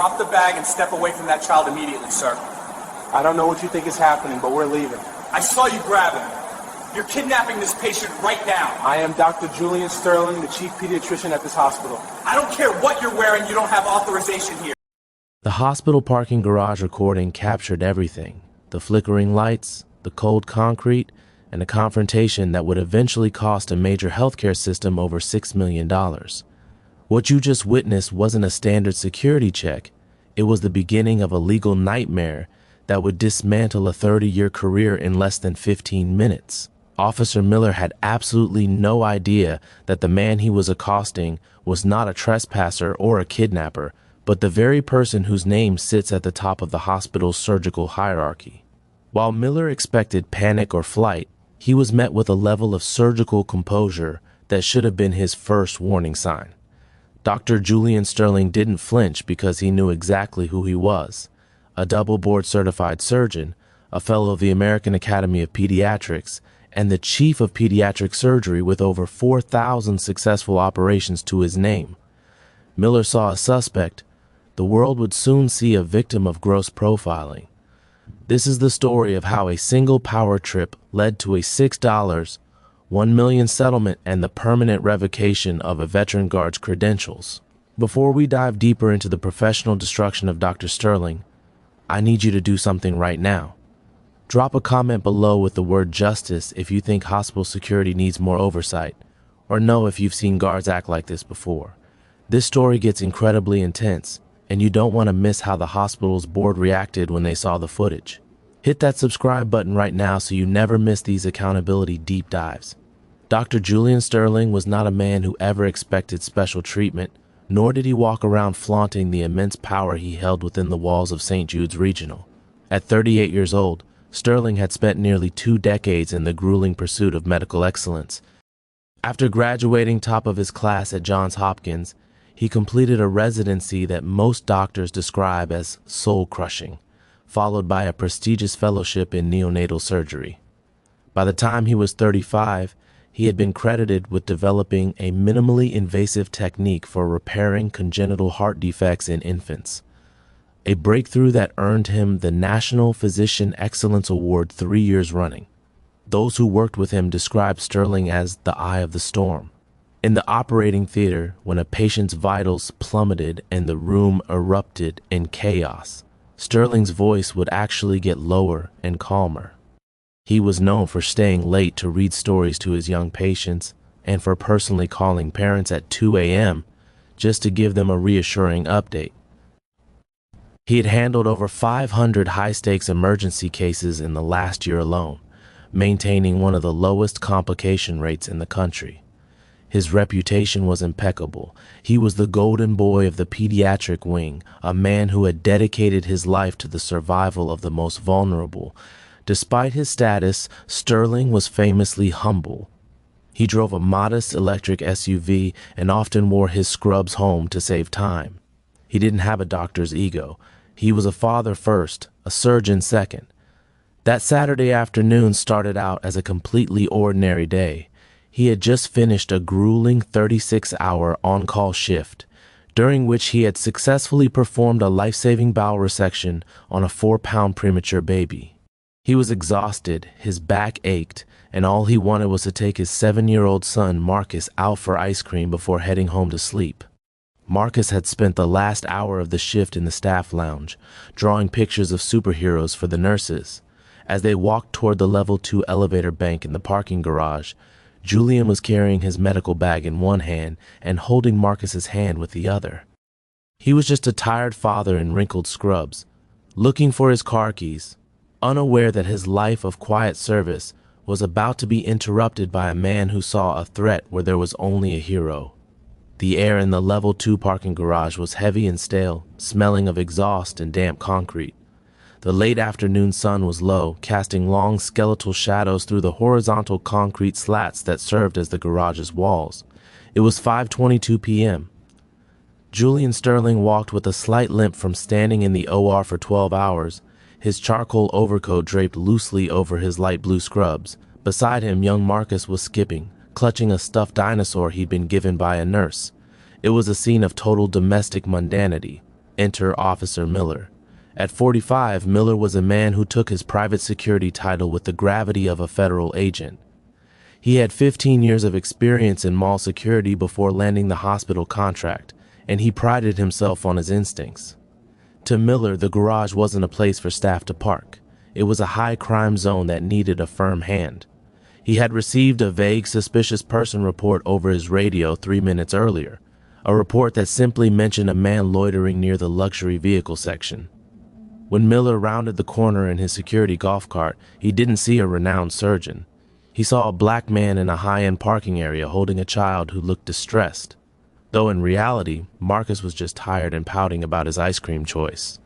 drop the bag and step away from that child immediately, sir. I don't know what you think is happening, but we're leaving. I saw you grab him. You're kidnapping this patient right now. I am Dr. Julian Sterling, the chief pediatrician at this hospital. I don't care what you're wearing, you don't have authorization here. The hospital parking garage recording captured everything. The flickering lights, the cold concrete, and a confrontation that would eventually cost a major healthcare system over $6 million. What you just witnessed wasn't a standard security check. It was the beginning of a legal nightmare that would dismantle a 30-year career in less than 15 minutes. Officer Miller had absolutely no idea that the man he was accosting was not a trespasser or a kidnapper, but the very person whose name sits at the top of the hospital's surgical hierarchy. While Miller expected panic or flight, he was met with a level of surgical composure that should have been his first warning sign. Dr. Julian Sterling didn't flinch because he knew exactly who he was: a double board-certified surgeon, a fellow of the American Academy of Pediatrics, and the chief of pediatric surgery with over 4,000 successful operations to his name. Miller saw a suspect. The world would soon see a victim of gross profiling. This is the story of how a single power trip led to a $6, $1 million settlement and the permanent revocation of a veteran guard's credentials. Before we dive deeper into the professional destruction of Dr. Sterling, I need you to do something right now. Drop a comment below with the word justice if you think hospital security needs more oversight, or know if you've seen guards act like this before. This story gets incredibly intense, and you don't want to miss how the hospital's board reacted when they saw the footage. Hit that subscribe button right now so you never miss these accountability deep dives. Dr. Julian Sterling was not a man who ever expected special treatment, nor did he walk around flaunting the immense power he held within the walls of St. Jude's Regional. At 38 years old, Sterling had spent nearly 2 decades in the grueling pursuit of medical excellence. After graduating top of his class at Johns Hopkins, he completed a residency that most doctors describe as soul-crushing, followed by a prestigious fellowship in neonatal surgery. By the time he was 35, he had been credited with developing a minimally invasive technique for repairing congenital heart defects in infants, a breakthrough that earned him the National Physician Excellence Award 3 years running. Those who worked with him described Sterling as the eye of the storm. In the operating theater, when a patient's vitals plummeted and the room erupted in chaos, Sterling's voice would actually get lower and calmer. He was known for staying late to read stories to his young patients and for personally calling parents at 2 a.m. just to give them a reassuring update. He had handled over 500 high-stakes emergency cases in the last year alone, maintaining one of the lowest complication rates in the country. His reputation was impeccable. He was the golden boy of the pediatric wing, a man who had dedicated his life to the survival of the most vulnerable. Despite his status, Sterling was famously humble. He drove a modest electric SUV and often wore his scrubs home to save time. He didn't have a doctor's ego. He was a father first, a surgeon second. That Saturday afternoon started out as a completely ordinary day. He had just finished a grueling 36-hour on-call shift, during which he had successfully performed a life-saving bowel resection on a 4-pound premature baby. He was exhausted, his back ached, and all he wanted was to take his 7-year-old son, Marcus, out for ice cream before heading home to sleep. Marcus had spent the last hour of the shift in the staff lounge, drawing pictures of superheroes for the nurses. As they walked toward the level 2 elevator bank in the parking garage, Julian was carrying his medical bag in one hand and holding Marcus's hand with the other. He was just a tired father in wrinkled scrubs, looking for his car keys, unaware that his life of quiet service was about to be interrupted by a man who saw a threat where there was only a hero. The air in the level 2 parking garage was heavy and stale, smelling of exhaust and damp concrete. The late afternoon sun was low, casting long skeletal shadows through the horizontal concrete slats that served as the garage's walls. It was 5:22 p.m. Julian Sterling walked with a slight limp from standing in the OR for 12 hours, his charcoal overcoat draped loosely over his light blue scrubs. Beside him, young Marcus was skipping, clutching a stuffed dinosaur he'd been given by a nurse. It was a scene of total domestic mundanity. Enter Officer Miller. At 45, Miller was a man who took his private security title with the gravity of a federal agent. He had 15 years of experience in mall security before landing the hospital contract, and he prided himself on his instincts. To Miller, the garage wasn't a place for staff to park. It was a high-crime zone that needed a firm hand. He had received a vague suspicious person report over his radio 3 minutes earlier, a report that simply mentioned a man loitering near the luxury vehicle section. When Miller rounded the corner in his security golf cart, he didn't see a renowned surgeon. He saw a black man in a high-end parking area holding a child who looked distressed, though in reality, Marcus was just tired and pouting about his ice cream choice.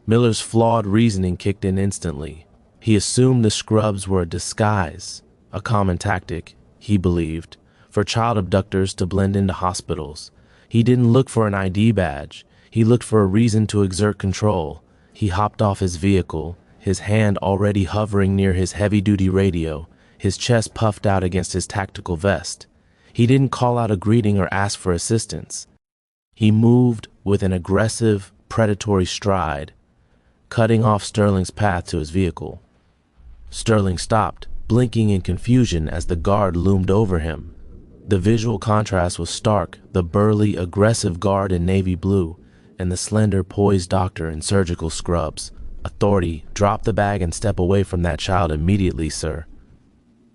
Miller's flawed reasoning kicked in instantly. He assumed the scrubs were a disguise, a common tactic, he believed, for child abductors to blend into hospitals. He didn't look for an ID badge. He looked for a reason to exert control. He hopped off his vehicle, his hand already hovering near his heavy-duty radio, his chest puffed out against his tactical vest. He didn't call out a greeting or ask for assistance. He moved with an aggressive, predatory stride, cutting off Sterling's path to his vehicle. Sterling stopped, blinking in confusion as the guard loomed over him. The visual contrast was stark, the burly, aggressive guard in navy blue, and the slender, poised doctor in surgical scrubs. Authority, drop the bag and step away from that child immediately, sir.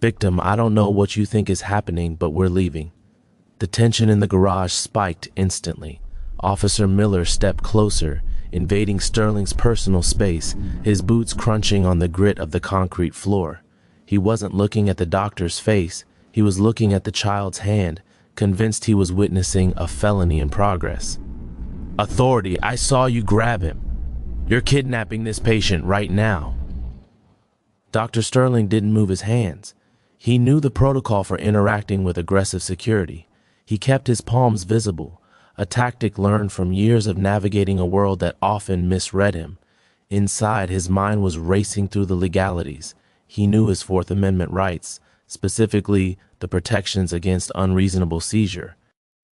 Victim, I don't know what you think is happening, but we're leaving. The tension in the garage spiked instantly. Officer Miller stepped closer, invading Sterling's personal space, his boots crunching on the grit of the concrete floor. He wasn't looking at the doctor's face. He was looking at the child's hand, convinced he was witnessing a felony in progress. Authority, I saw you grab him. You're kidnapping this patient right now. Dr. Sterling didn't move his hands. He knew the protocol for interacting with aggressive security. He kept his palms visible, a tactic learned from years of navigating a world that often misread him. Inside, his mind was racing through the legalities. He knew his Fourth Amendment rights, specifically the protections against unreasonable seizure.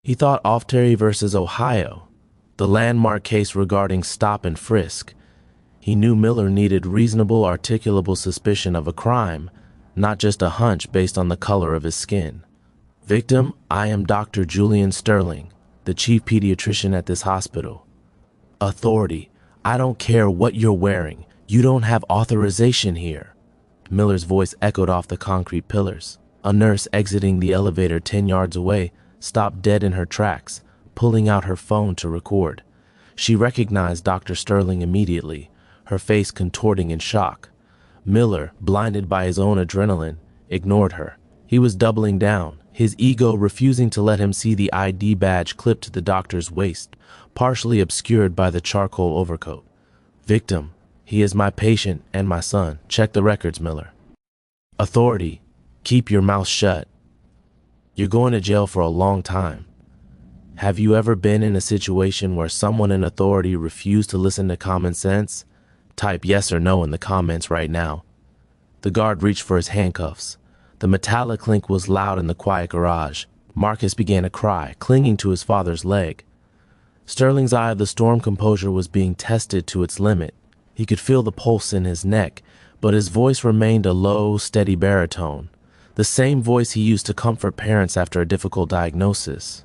He thought Oftery versus Ohio, the landmark case regarding stop and frisk. He knew Miller needed reasonable, articulable suspicion of a crime, not just a hunch based on the color of his skin. Victim, I am Dr. Julian Sterling, the chief pediatrician at this hospital. Authority, I don't care what you're wearing. You don't have authorization here. Miller's voice echoed off the concrete pillars. A nurse exiting the elevator 10 yards away stopped dead in her tracks, pulling out her phone to record. She recognized Dr. Sterling immediately, her face contorting in shock. Miller, blinded by his own adrenaline, ignored her. He was doubling down, his ego refusing to let him see the ID badge clipped to the doctor's waist, partially obscured by the charcoal overcoat. Victim, he is my patient and my son. Check the records, Miller. Authority, keep your mouth shut. You're going to jail for a long time. Have you ever been in a situation where someone in authority refused to listen to common sense? Type yes or no in the comments right now. The guard reached for his handcuffs. The metallic clink was loud in the quiet garage. Marcus began to cry, clinging to his father's leg. Sterling's eye of the storm composure was being tested to its limit. He could feel the pulse in his neck, but his voice remained a low, steady baritone, the same voice he used to comfort parents after a difficult diagnosis.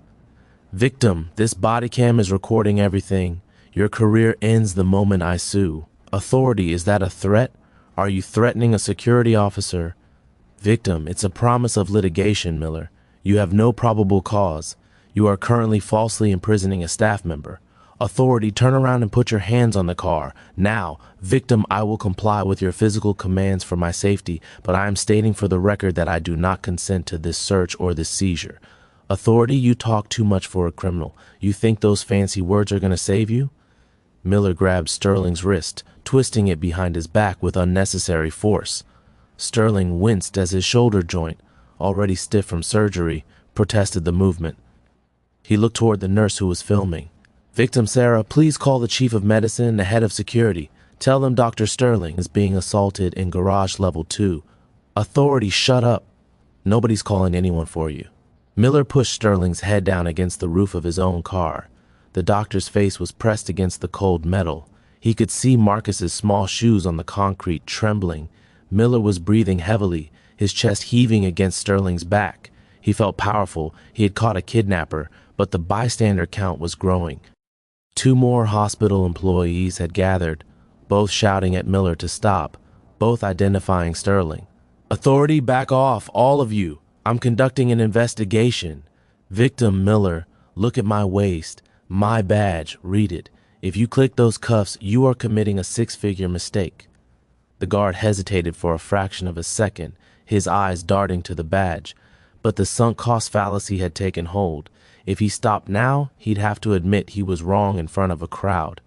Victim, this body cam is recording everything. Your career ends the moment I sue. Authority, is that a threat? Are you threatening a security officer? Victim, it's a promise of litigation, Miller. You have no probable cause. You are currently falsely imprisoning a staff member. Authority, turn around and put your hands on the car. Now, victim, I will comply with your physical commands for my safety, but I am stating for the record that I do not consent to this search or this seizure. Authority, you talk too much for a criminal. You think those fancy words are going to save you? Miller grabbed Sterling's wrist, twisting it behind his back with unnecessary force. Sterling winced as his shoulder joint, already stiff from surgery, protested the movement. He looked toward the nurse who was filming. Victim Sarah, please call the chief of medicine and the head of security. Tell them Dr. Sterling is being assaulted in garage level 2. Authority, shut up. Nobody's calling anyone for you. Miller pushed Sterling's head down against the roof of his own car. The doctor's face was pressed against the cold metal. He could see Marcus's small shoes on the concrete trembling. Miller was breathing heavily, his chest heaving against Sterling's back. He felt powerful. He had caught a kidnapper, but the bystander count was growing. 2 more hospital employees had gathered, both shouting at Miller to stop, both identifying Sterling. "Authority, back off, all of you. I'm conducting an investigation." "Victim Miller, look at my waist. My badge, read it. If you click those cuffs, you are committing a 6-figure mistake." The guard hesitated for a fraction of a second, his eyes darting to the badge. But the sunk cost fallacy had taken hold. If he stopped now, he'd have to admit he was wrong in front of a crowd.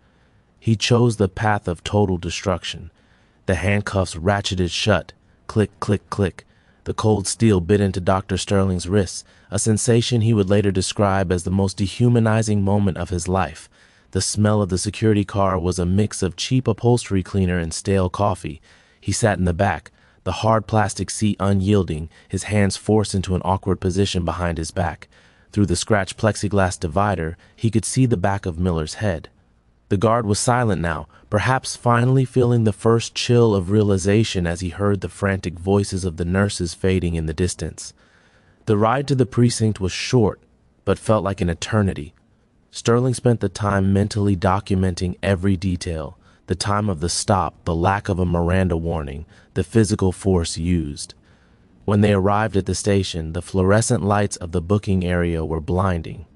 He chose the path of total destruction. The handcuffs ratcheted shut. Click, click, click. The cold steel bit into Dr. Sterling's wrists, a sensation he would later describe as the most dehumanizing moment of his life. The smell of the security car was a mix of cheap upholstery cleaner and stale coffee. He sat in the back, the hard plastic seat unyielding, his hands forced into an awkward position behind his back. Through the scratched plexiglass divider, he could see the back of Miller's head. The guard was silent now, perhaps finally feeling the first chill of realization as he heard the frantic voices of the nurses fading in the distance. The ride to the precinct was short, but felt like an eternity. Sterling spent the time mentally documenting every detail: the time of the stop, the lack of a Miranda warning, the physical force used. When they arrived at the station, the fluorescent lights of the booking area were blinding.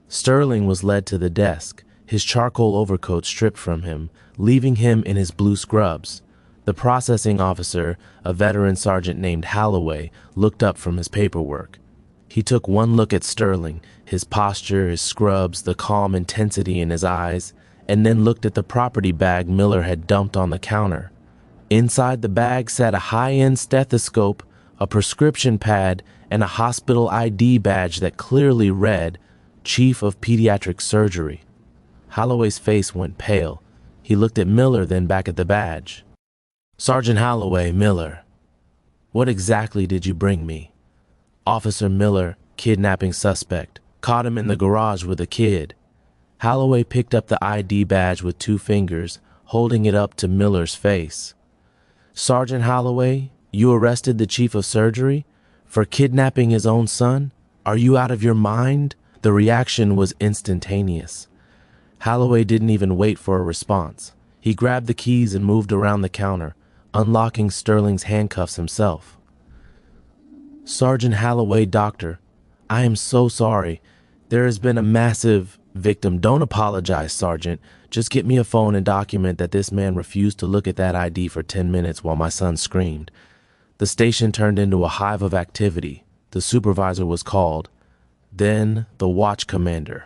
Sterling was led to the desk, his charcoal overcoat stripped from him, leaving him in his blue scrubs. The processing officer, a veteran sergeant named Holloway, looked up from his paperwork. He took one look at Sterling, his posture, his scrubs, the calm intensity in his eyes, and then looked at the property bag Miller had dumped on the counter. Inside the bag sat a high-end stethoscope, a prescription pad, and a hospital ID badge that clearly read, Chief of Pediatric Surgery. Holloway's face went pale. He looked at Miller, then back at the badge. "Sergeant Holloway, Miller. What exactly did you bring me?" "Officer Miller, kidnapping suspect. Caught him in the garage with a kid." Holloway picked up the ID badge with 2 fingers, holding it up to Miller's face. "Sergeant Holloway, you arrested the chief of surgery for kidnapping his own son? Are you out of your mind?" The reaction was instantaneous. Holloway didn't even wait for a response. He grabbed the keys and moved around the counter, unlocking Sterling's handcuffs himself. "Sergeant Holloway, doctor, I am so sorry. There has been a massive victim. Don't apologize, Sergeant. Just get me a phone and document that this man refused to look at that ID for 10 minutes while my son screamed." The station turned into a hive of activity. The supervisor was called. Then the watch commander.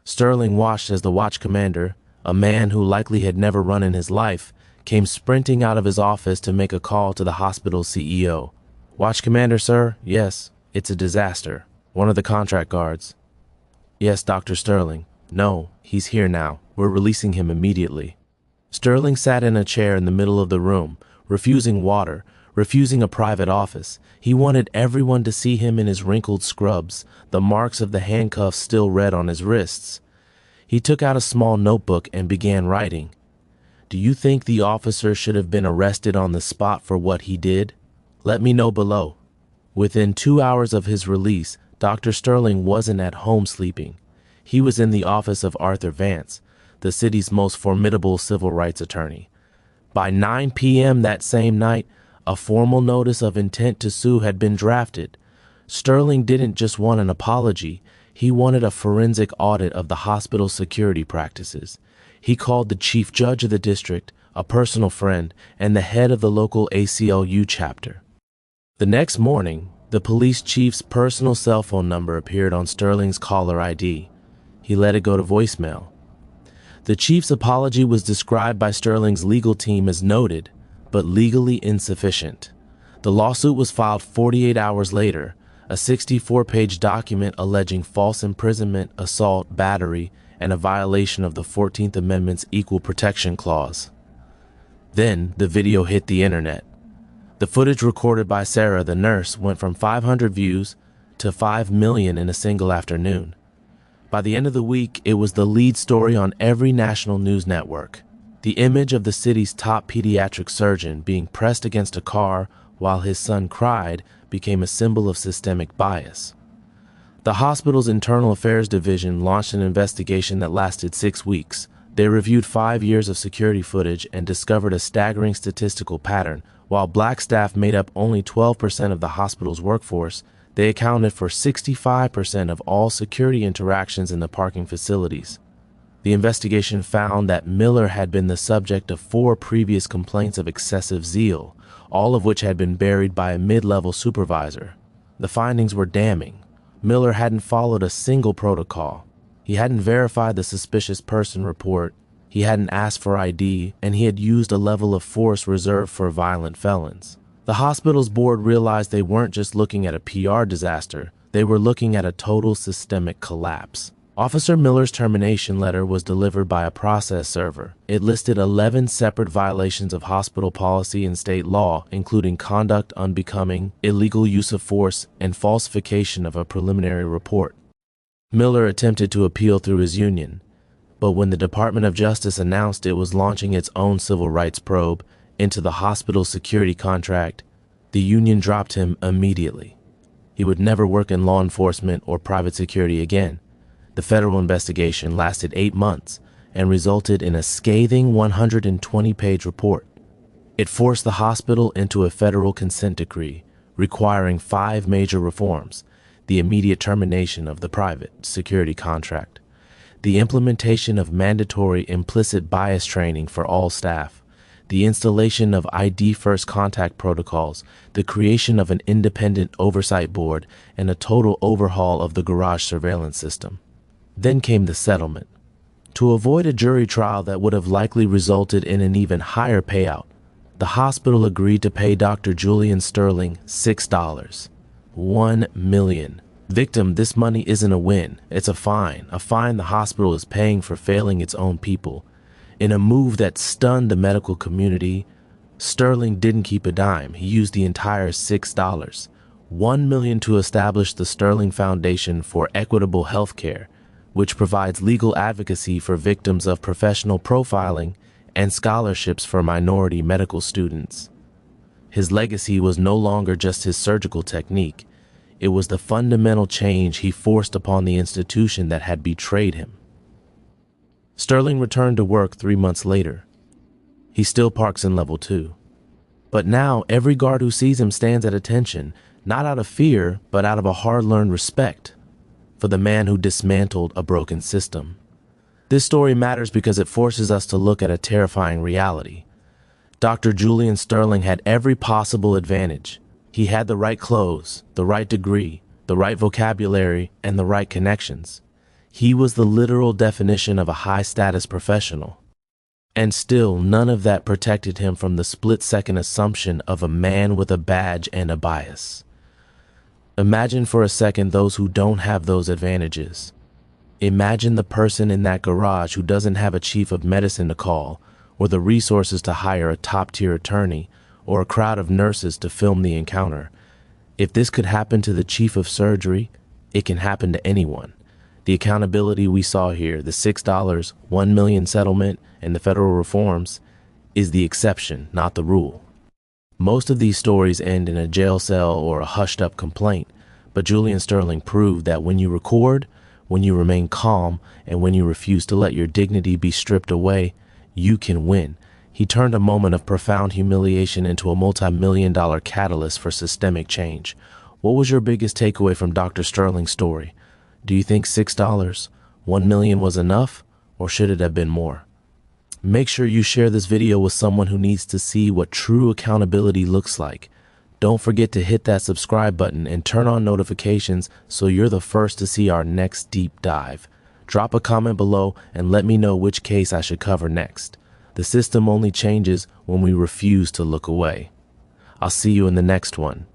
Sterling watched as the watch commander, a man who likely had never run in his life, came sprinting out of his office to make a call to the hospital's CEO. "Watch commander, sir? Yes, it's a disaster. One of the contract guards." "Yes, Dr. Sterling." "No, he's here now. We're releasing him immediately." Sterling sat in a chair in the middle of the room, refusing water, refusing a private office. He wanted everyone to see him in his wrinkled scrubs, the marks of the handcuffs still red on his wrists. He took out a small notebook and began writing. "Do you think the officer should have been arrested on the spot for what he did? Let me know below." Within 2 hours of his release, Dr. Sterling wasn't at home sleeping. He was in the office of Arthur Vance, the city's most formidable civil rights attorney. By 9 p.m. that same night, a formal notice of intent to sue had been drafted. Sterling didn't just want an apology, he wanted a forensic audit of the hospital's security practices. He called the chief judge of the district, a personal friend, and the head of the local ACLU chapter. The next morning, the police chief's personal cell phone number appeared on Sterling's caller ID. He let it go to voicemail. The chief's apology was described by Sterling's legal team as noted, but legally insufficient. The lawsuit was filed 48 hours later, a 64-page document alleging false imprisonment, assault, battery, and a violation of the 14th Amendment's Equal Protection Clause. Then the video hit the internet. The footage recorded by Sarah, the nurse, went from 500 views to 5 million in a single afternoon. By the end of the week, it was the lead story on every national news network. The image of the city's top pediatric surgeon being pressed against a car while his son cried became a symbol of systemic bias. The hospital's internal affairs division launched an investigation that lasted 6 weeks. They reviewed 5 years of security footage and discovered a staggering statistical pattern. While black staff made up only 12% of the hospital's workforce, they accounted for 65% of all security interactions in the parking facilities. The investigation found that Miller had been the subject of 4 previous complaints of excessive zeal, all of which had been buried by a mid-level supervisor. The findings were damning. Miller hadn't followed a single protocol. He hadn't verified the suspicious person report, he hadn't asked for ID, and he had used a level of force reserved for violent felons. The hospital's board realized they weren't just looking at a PR disaster, they were looking at a total systemic collapse. Officer Miller's termination letter was delivered by a process server. It listed 11 separate violations of hospital policy and state law, including conduct unbecoming, illegal use of force, and falsification of a preliminary report. Miller attempted to appeal through his union, but when the Department of Justice announced it was launching its own civil rights probe into the hospital's security contract, the union dropped him immediately. He would never work in law enforcement or private security again. The federal investigation lasted 8 months and resulted in a scathing 120-page report. It forced the hospital into a federal consent decree requiring 5 major reforms: the immediate termination of the private security contract, the implementation of mandatory implicit bias training for all staff, the installation of ID first contact protocols, the creation of an independent oversight board, and a total overhaul of the garage surveillance system. Then came the settlement. To avoid a jury trial that would have likely resulted in an even higher payout, the hospital agreed to pay Dr. Julian Sterling $6. $1 million. Victim, this money isn't a win, it's a fine the hospital is paying for failing its own people. In a move that stunned the medical community, Sterling didn't keep a dime. He used the entire $6. $1 million to establish the Sterling Foundation for Equitable Health Care, which provides legal advocacy for victims of professional profiling and scholarships for minority medical students. His legacy was no longer just his surgical technique. It was the fundamental change he forced upon the institution that had betrayed him. Sterling returned to work 3 months later. He still parks in level 2. But now every guard who sees him stands at attention, not out of fear, but out of a hard-learned respect for the man who dismantled a broken system. This story matters because it forces us to look at a terrifying reality. Dr. Julian Sterling had every possible advantage. He had the right clothes, the right degree, the right vocabulary, and the right connections. He was the literal definition of a high-status professional. And still, none of that protected him from the split-second assumption of a man with a badge and a bias. Imagine for a second those who don't have those advantages. Imagine the person in that garage who doesn't have a chief of medicine to call, or the resources to hire a top-tier attorney, or a crowd of nurses to film the encounter. If this could happen to the chief of surgery, it can happen to anyone. The accountability we saw here, the $6, $1 million settlement, and the federal reforms, is the exception, not the rule. Most of these stories end in a jail cell or a hushed-up complaint, but Julian Sterling proved that when you record, when you remain calm, and when you refuse to let your dignity be stripped away, you can win. He turned a moment of profound humiliation into a multi-million-dollar catalyst for systemic change. What was your biggest takeaway from Dr. Sterling's story? Do you think $6, $1 million was enough, or should it have been more? Make sure you share this video with someone who needs to see what true accountability looks like. Don't forget to hit that subscribe button and turn on notifications so you're the first to see our next deep dive. Drop a comment below and let me know which case I should cover next. The system only changes when we refuse to look away. I'll see you in the next one.